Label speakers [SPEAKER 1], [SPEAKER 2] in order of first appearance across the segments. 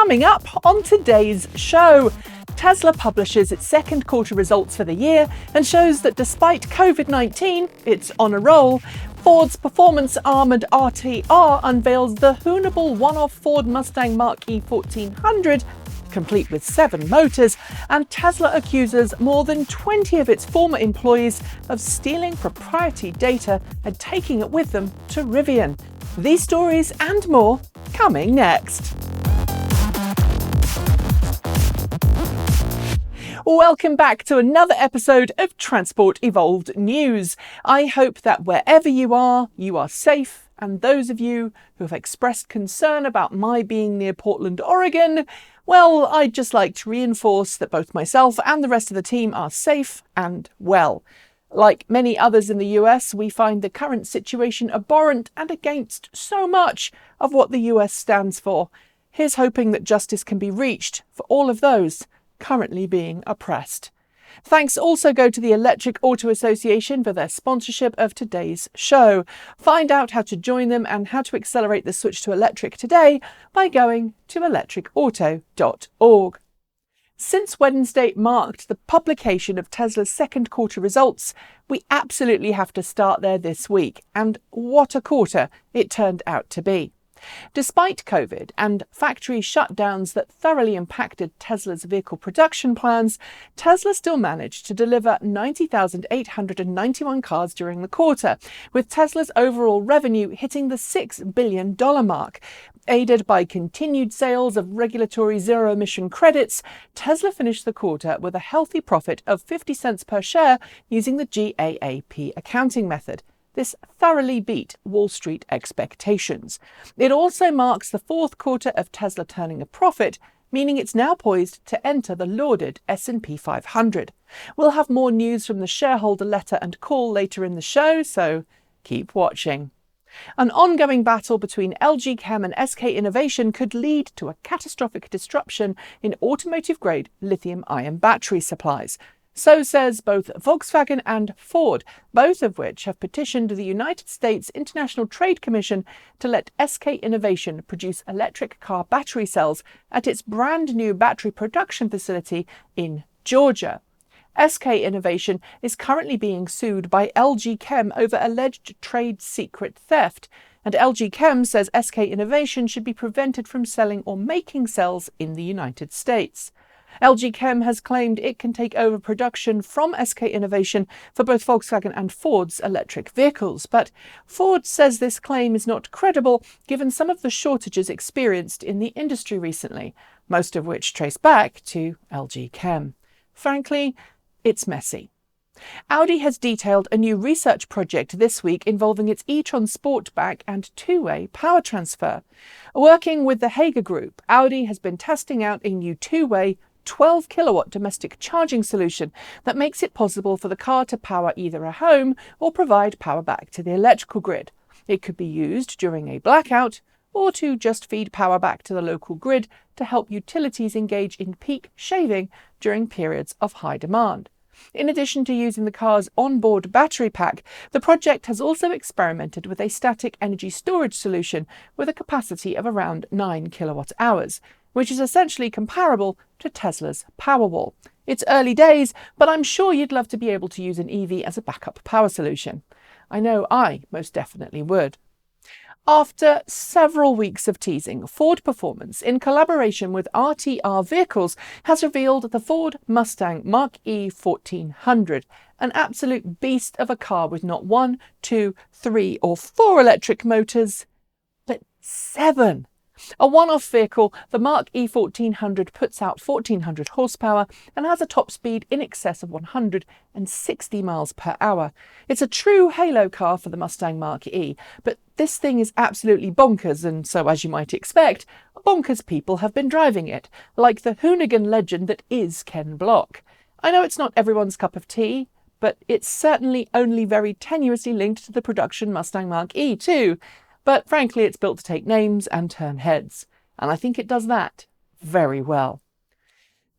[SPEAKER 1] Coming up on today's show, Tesla publishes its second quarter results for the year and shows that despite COVID-19, it's on a roll. Ford's performance-armoured RTR unveils the hoonable one-off Ford Mustang Mach-E 1400, complete with 7 motors, and Tesla accuses more than 20 of its former employees of stealing proprietary data and taking it with them to Rivian. These stories and more coming next. Welcome back to another episode of Transport Evolved News. I hope that wherever you are safe, and those of you who have expressed concern about my being near Portland, Oregon, well, I'd just like to reinforce that both myself and the rest of the team are safe and well. Like many others in the US, we find the current situation abhorrent and against so much of what the US stands for. Here's hoping that justice can be reached for all of those currently being oppressed. Thanks also go to the Electric Auto Association for their sponsorship of today's show. Find out how to join them and how to accelerate the switch to electric today by going to electricauto.org. Since Wednesday marked the publication of Tesla's second quarter results, we absolutely have to start there this week, and what a quarter it turned out to be. Despite COVID and factory shutdowns that thoroughly impacted Tesla's vehicle production plans, Tesla still managed to deliver 90,891 cars during the quarter, with Tesla's overall revenue hitting the $6 billion mark. Aided by continued sales of regulatory zero-emission credits, Tesla finished the quarter with a healthy profit of 50 cents per share using the GAAP accounting method. This thoroughly beat Wall Street expectations. It also marks the fourth quarter of Tesla turning a profit, meaning it's now poised to enter the lauded S&P 500. We'll have more news from the shareholder letter and call later in the show, so keep watching. An ongoing battle between LG Chem and SK Innovation could lead to a catastrophic disruption in automotive-grade lithium-ion battery supplies. So says both Volkswagen and Ford, both of which have petitioned the United States International Trade Commission to let SK Innovation produce electric car battery cells at its brand new battery production facility in Georgia. SK Innovation is currently being sued by LG Chem over alleged trade secret theft, and LG Chem says SK Innovation should be prevented from selling or making cells in the United States. LG Chem has claimed it can take over production from SK Innovation for both Volkswagen and Ford's electric vehicles, but Ford says this claim is not credible given some of the shortages experienced in the industry recently, most of which trace back to LG Chem. Frankly, it's messy. Audi has detailed a new research project this week involving its e-tron Sportback and two-way power transfer. Working with the Hager Group, Audi has been testing out a new two-way 12-kilowatt domestic charging solution that makes it possible for the car to power either a home or provide power back to the electrical grid. It could be used during a blackout or to just feed power back to the local grid to help utilities engage in peak shaving during periods of high demand. In addition to using the car's onboard battery pack, the project has also experimented with a static energy storage solution with a capacity of around 9 kilowatt hours, which is essentially comparable to Tesla's Powerwall. It's early days, but I'm sure you'd love to be able to use an EV as a backup power solution. I know I most definitely would. After several weeks of teasing, Ford Performance, in collaboration with RTR Vehicles, has revealed the Ford Mustang Mach-E 1400, an absolute beast of a car with not 1, 2, 3 or 4 electric motors, but 7. A one-off vehicle, the Mach-E 1400 puts out 1,400 horsepower and has a top speed in excess of 160 miles per hour. It's a true halo car for the Mustang Mach-E, but this thing is absolutely bonkers, and so, as you might expect, bonkers people have been driving it, like the hoonigan legend that is Ken Block. I know it's not everyone's cup of tea, but it's certainly only very tenuously linked to the production Mustang Mach-E too. But frankly, it's built to take names and turn heads, and I think it does that very well.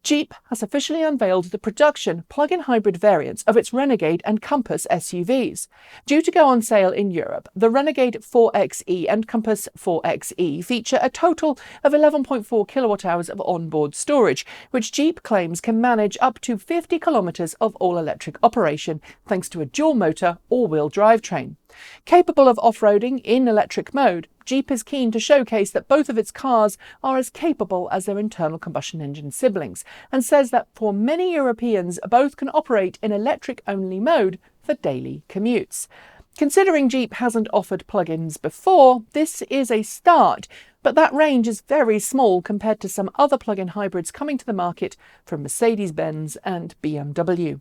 [SPEAKER 1] Jeep has officially unveiled the production plug-in hybrid variants of its Renegade and Compass SUVs. Due to go on sale in Europe, the Renegade 4xe and Compass 4xe feature a total of 11.4 kilowatt-hours of onboard storage, which Jeep claims can manage up to 50 kilometers of all-electric operation thanks to a dual-motor all-wheel drivetrain. Capable of off-roading in electric mode, Jeep is keen to showcase that both of its cars are as capable as their internal combustion engine siblings, and says that for many Europeans, both can operate in electric-only mode for daily commutes. Considering Jeep hasn't offered plug-ins before, this is a start, but that range is very small compared to some other plug-in hybrids coming to the market from Mercedes-Benz and BMW.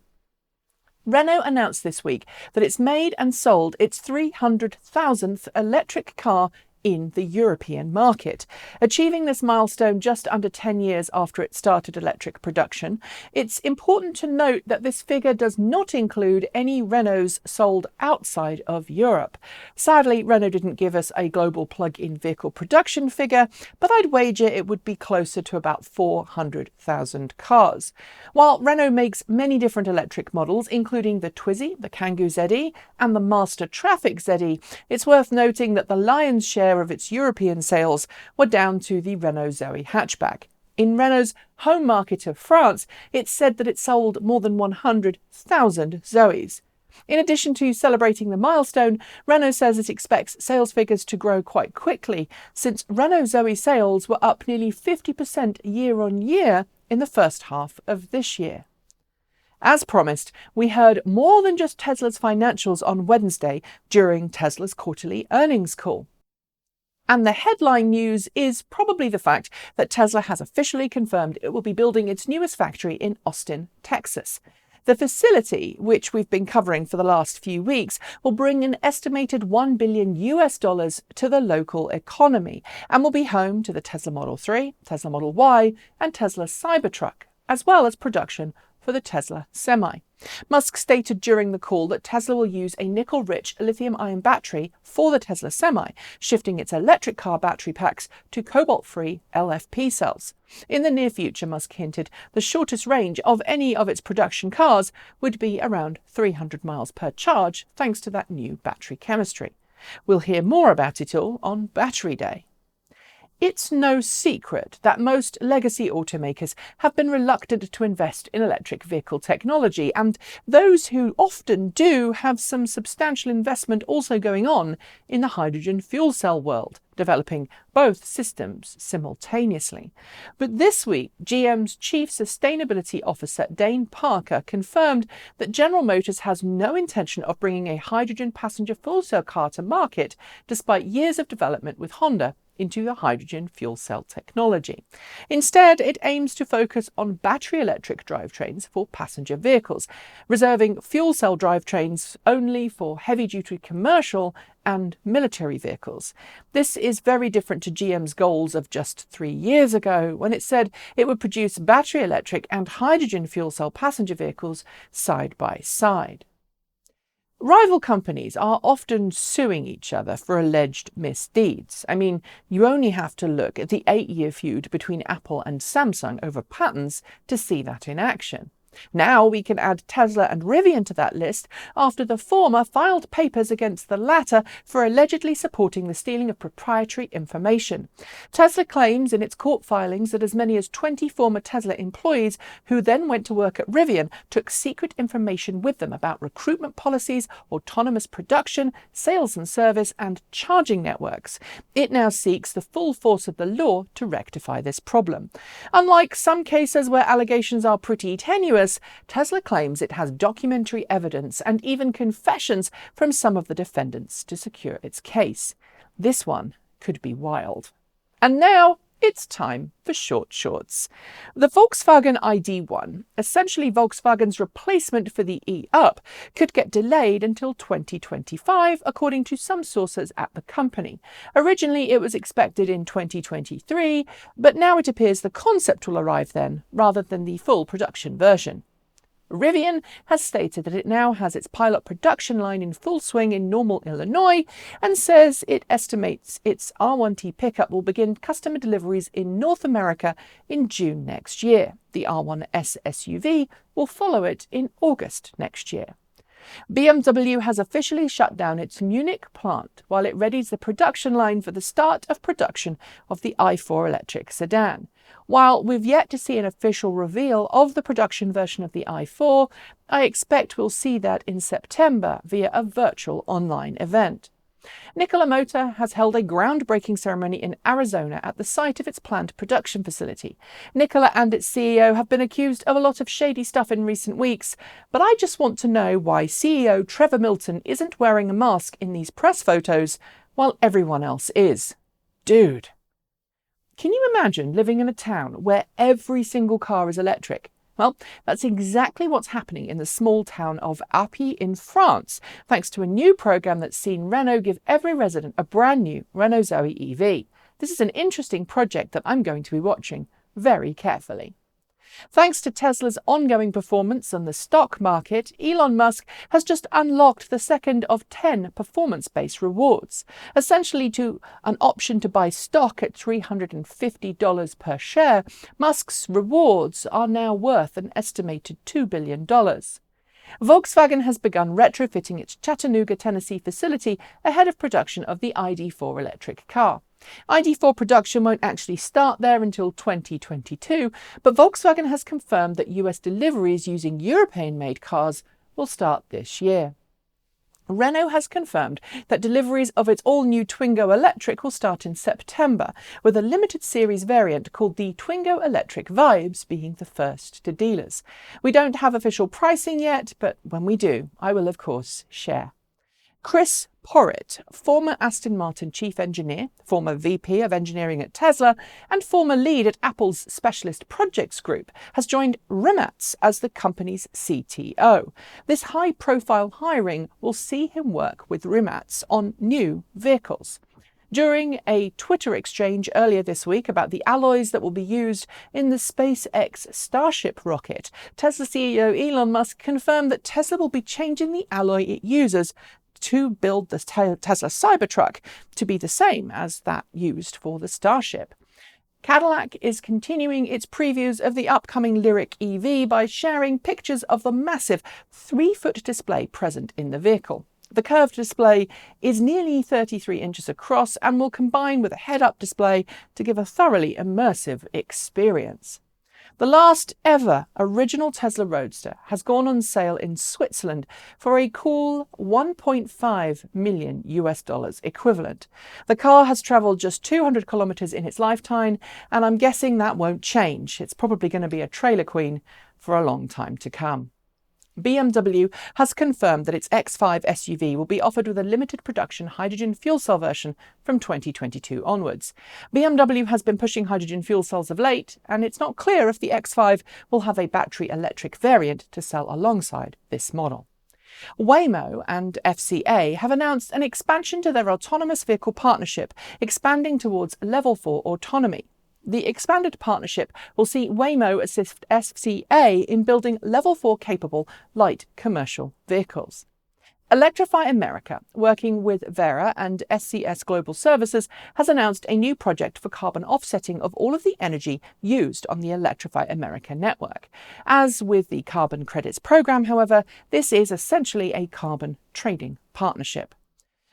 [SPEAKER 1] Renault announced this week that it's made and sold its 300,000th electric car in the European market. Achieving this milestone just under 10 years after it started electric production, it's important to note that this figure does not include any Renaults sold outside of Europe. Sadly, Renault didn't give us a global plug-in vehicle production figure, but I'd wager it would be closer to about 400,000 cars. While Renault makes many different electric models, including the Twizy, the Kangoo ZE, and the Master Traffic ZE, it's worth noting that the lion's share of its European sales were down to the Renault Zoe hatchback. In Renault's home market of France, it's said that it sold more than 100,000 Zoes. In addition to celebrating the milestone, Renault says it expects sales figures to grow quite quickly, since Renault Zoe sales were up nearly 50% year-on-year in the first half of this year. As promised, we heard more than just Tesla's financials on Wednesday during Tesla's quarterly earnings call. And the headline news is probably the fact that Tesla has officially confirmed it will be building its newest factory in Austin, Texas. The facility, which we've been covering for the last few weeks, will bring an estimated $1 billion to the local economy and will be home to the Tesla Model 3, Tesla Model Y, and Tesla Cybertruck, as well as production for the Tesla Semi. Musk stated during the call that Tesla will use a nickel-rich lithium-ion battery for the Tesla Semi, shifting its electric car battery packs to cobalt-free LFP cells. In the near future, Musk hinted the shortest range of any of its production cars would be around 300 miles per charge, thanks to that new battery chemistry. We'll hear more about it all on Battery Day. It's no secret that most legacy automakers have been reluctant to invest in electric vehicle technology, and those who often do have some substantial investment also going on in the hydrogen fuel cell world, developing both systems simultaneously. But this week, GM's Chief Sustainability Officer Dane Parker confirmed that General Motors has no intention of bringing a hydrogen passenger fuel cell car to market, despite years of development with Honda into the hydrogen fuel cell technology. Instead, it aims to focus on battery electric drivetrains for passenger vehicles, reserving fuel cell drivetrains only for heavy-duty commercial and military vehicles. This is very different to GM's goals of just 3 years ago, when it said it would produce battery electric and hydrogen fuel cell passenger vehicles side by side. Rival companies are often suing each other for alleged misdeeds. I mean, you only have to look at the 8-year feud between Apple and Samsung over patents to see that in action. Now we can add Tesla and Rivian to that list after the former filed papers against the latter for allegedly supporting the stealing of proprietary information. Tesla claims in its court filings that as many as 20 former Tesla employees who then went to work at Rivian took secret information with them about recruitment policies, autonomous production, sales and service, and charging networks. It now seeks the full force of the law to rectify this problem. Unlike some cases where allegations are pretty tenuous, Tesla claims it has documentary evidence and even confessions from some of the defendants to secure its case. This one could be wild. And now it's time for short shorts. The Volkswagen ID.1, essentially Volkswagen's replacement for the e-up, could get delayed until 2025, according to some sources at the company. Originally, it was expected in 2023, but now it appears the concept will arrive then, rather than the full production version. Rivian has stated that it now has its pilot production line in full swing in Normal, Illinois, and says it estimates its R1T pickup will begin customer deliveries in North America in June next year. The R1S SUV will follow it in August next year. BMW has officially shut down its Munich plant while it readies the production line for the start of production of the i4 electric sedan. While we've yet to see an official reveal of the production version of the i4, I expect we'll see that in September via a virtual online event. Nikola Motor has held a groundbreaking ceremony in Arizona at the site of its planned production facility. Nikola and its CEO have been accused of a lot of shady stuff in recent weeks, but I just want to know why CEO Trevor Milton isn't wearing a mask in these press photos while everyone else is. Dude. Can you imagine living in a town where every single car is electric? Well, that's exactly what's happening in the small town of Appy in France, thanks to a new programme that's seen Renault give every resident a brand new Renault Zoe EV. This is an interesting project that I'm going to be watching very carefully. Thanks to Tesla's ongoing performance on the stock market, Elon Musk has just unlocked the second of 10 performance-based rewards, essentially to an option to buy stock at $350 per share. Musk's rewards are now worth an estimated $2 billion. Volkswagen has begun retrofitting its Chattanooga, Tennessee facility ahead of production of the ID.4 electric car. ID.4 production won't actually start there until 2022, but Volkswagen has confirmed that US deliveries using European-made cars will start this year. Renault has confirmed that deliveries of its all-new Twingo Electric will start in September, with a limited series variant called the Twingo Electric Vibes being the first to dealers. We don't have official pricing yet, but when we do, I will of course share. Chris Porritt, former Aston Martin chief engineer, former VP of engineering at Tesla, and former lead at Apple's Specialist Projects Group, has joined Rimac as the company's CTO. This high-profile hiring will see him work with Rimac on new vehicles. During a Twitter exchange earlier this week about the alloys that will be used in the SpaceX Starship rocket, Tesla CEO Elon Musk confirmed that Tesla will be changing the alloy it uses to build the Tesla Cybertruck to be the same as that used for the Starship. Cadillac is continuing its previews of the upcoming Lyriq EV by sharing pictures of the massive 3-foot display present in the vehicle. The curved display is nearly 33 inches across and will combine with a head-up display to give a thoroughly immersive experience. The last ever original Tesla Roadster has gone on sale in Switzerland for a cool $1.5 million equivalent. The car has travelled just 200 kilometres in its lifetime, and I'm guessing that won't change. It's probably going to be a trailer queen for a long time to come. BMW has confirmed that its X5 SUV will be offered with a limited production hydrogen fuel cell version from 2022 onwards. BMW has been pushing hydrogen fuel cells of late, and it's not clear if the X5 will have a battery electric variant to sell alongside this model. Waymo and FCA have announced an expansion to their autonomous vehicle partnership, expanding towards level 4 autonomy. The expanded partnership will see Waymo assist FCA in building level 4 capable light commercial vehicles. Electrify America, working with Vera and SCS Global Services, has announced a new project for carbon offsetting of all of the energy used on the Electrify America network. As with the carbon credits program, however, this is essentially a carbon trading partnership.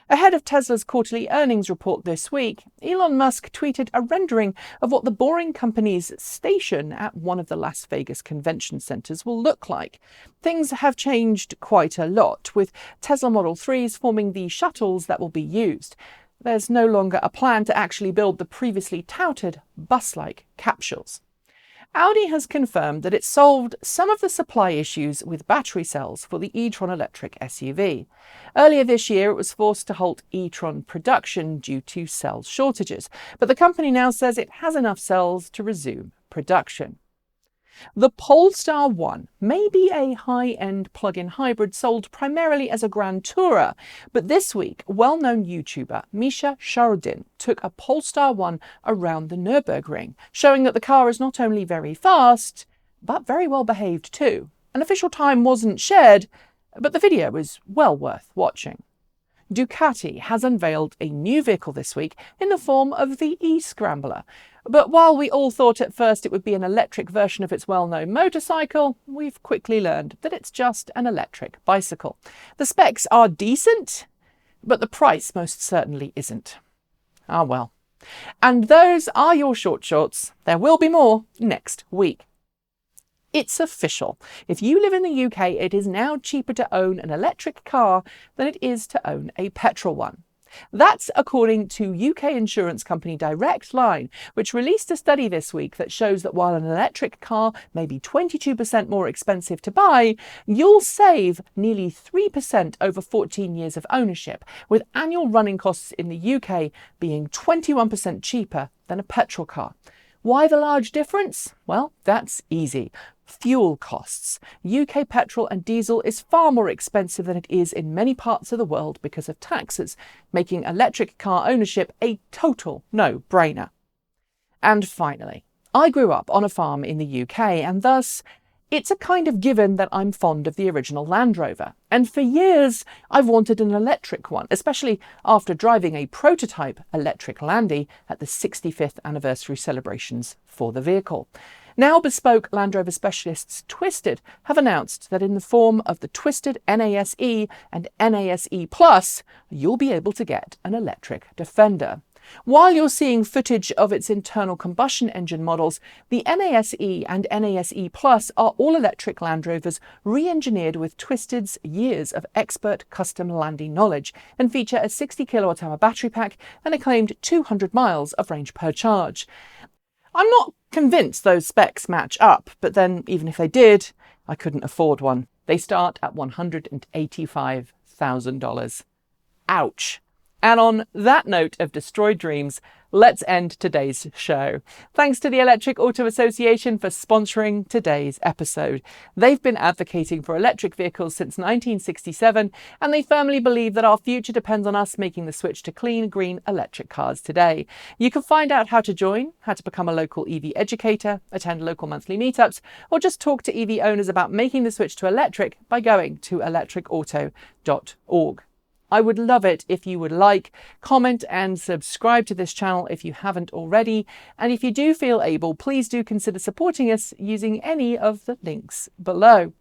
[SPEAKER 1] Ahead of Tesla's quarterly earnings report this week, Elon Musk tweeted a rendering of what the Boring Company's station at one of the Las Vegas convention centers will look like. Things have changed quite a lot, with Tesla Model 3s forming the shuttles that will be used. There's no longer a plan to actually build the previously touted bus-like capsules. Audi has confirmed that it solved some of the supply issues with battery cells for the e-tron electric SUV. Earlier this year, it was forced to halt e-tron production due to cell shortages, but the company now says it has enough cells to resume production. The Polestar 1 may be a high-end plug-in hybrid sold primarily as a Grand Tourer, but this week, well-known YouTuber Misha Shardin took a Polestar 1 around the Nürburgring, showing that the car is not only very fast, but very well behaved too. An official time wasn't shared, but the video is well worth watching. Ducati has unveiled a new vehicle this week in the form of the e-scrambler. But while we all thought at first it would be an electric version of its well-known motorcycle, we've quickly learned that it's just an electric bicycle. The specs are decent, but the price most certainly isn't. Ah well. And those are your shorts. There will be more next week. It's official. If you live in the UK, it is now cheaper to own an electric car than it is to own a petrol one. That's according to UK insurance company Direct Line, which released a study this week that shows that while an electric car may be 22% more expensive to buy, you'll save nearly 3% over 14 years of ownership, with annual running costs in the UK being 21% cheaper than a petrol car. Why the large difference? Well, that's easy. Fuel costs. UK petrol and diesel is far more expensive than it is in many parts of the world because of taxes, making electric car ownership a total no-brainer. And finally, I grew up on a farm in the UK, and thus it's a kind of given that I'm fond of the original Land Rover. And for years, I've wanted an electric one, especially after driving a prototype electric Landy at the 65th anniversary celebrations for the vehicle. Now bespoke Land Rover specialists Twisted have announced that in the form of the Twisted NASE and NASE Plus, you'll be able to get an electric Defender. While you're seeing footage of its internal combustion engine models, the NASE and NASE Plus are all-electric Land Rovers re-engineered with Twisted's years of expert custom Landy knowledge and feature a 60 kWh battery pack and a claimed 200 miles of range per charge. I'm not convinced those specs match up, but then even if they did, I couldn't afford one. They start at $185,000. Ouch. And on that note of destroyed dreams, let's end today's show. Thanks to the Electric Auto Association for sponsoring today's episode. They've been advocating for electric vehicles since 1967, and they firmly believe that our future depends on us making the switch to clean, green electric cars today. You can find out how to join, how to become a local EV educator, attend local monthly meetups, or just talk to EV owners about making the switch to electric by going to electricauto.org. I would love it if you would like, comment and subscribe to this channel if you haven't already. And if you do feel able, please do consider supporting us using any of the links below.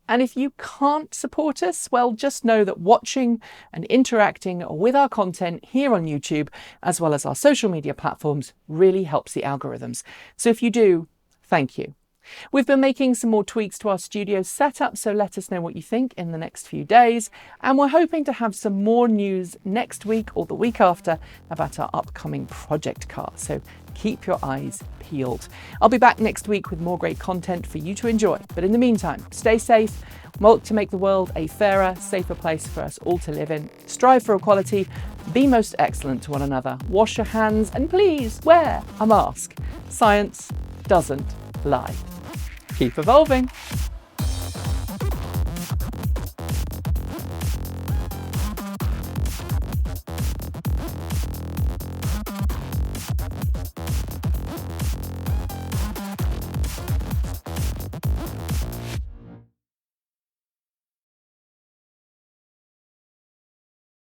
[SPEAKER 1] And if you can't support us, well, just know that watching and interacting with our content here on YouTube, as well as our social media platforms, really helps the algorithms. So if you do, thank you. We've been making some more tweaks to our studio setup, so let us know what you think in the next few days. And we're hoping to have some more news next week or the week after about our upcoming project car. So keep your eyes peeled. I'll be back next week with more great content for you to enjoy. But in the meantime, stay safe, work to make the world a fairer, safer place for us all to live in. Strive for equality, be most excellent to one another, wash your hands, and please wear a mask. Science doesn't lie. Keep evolving.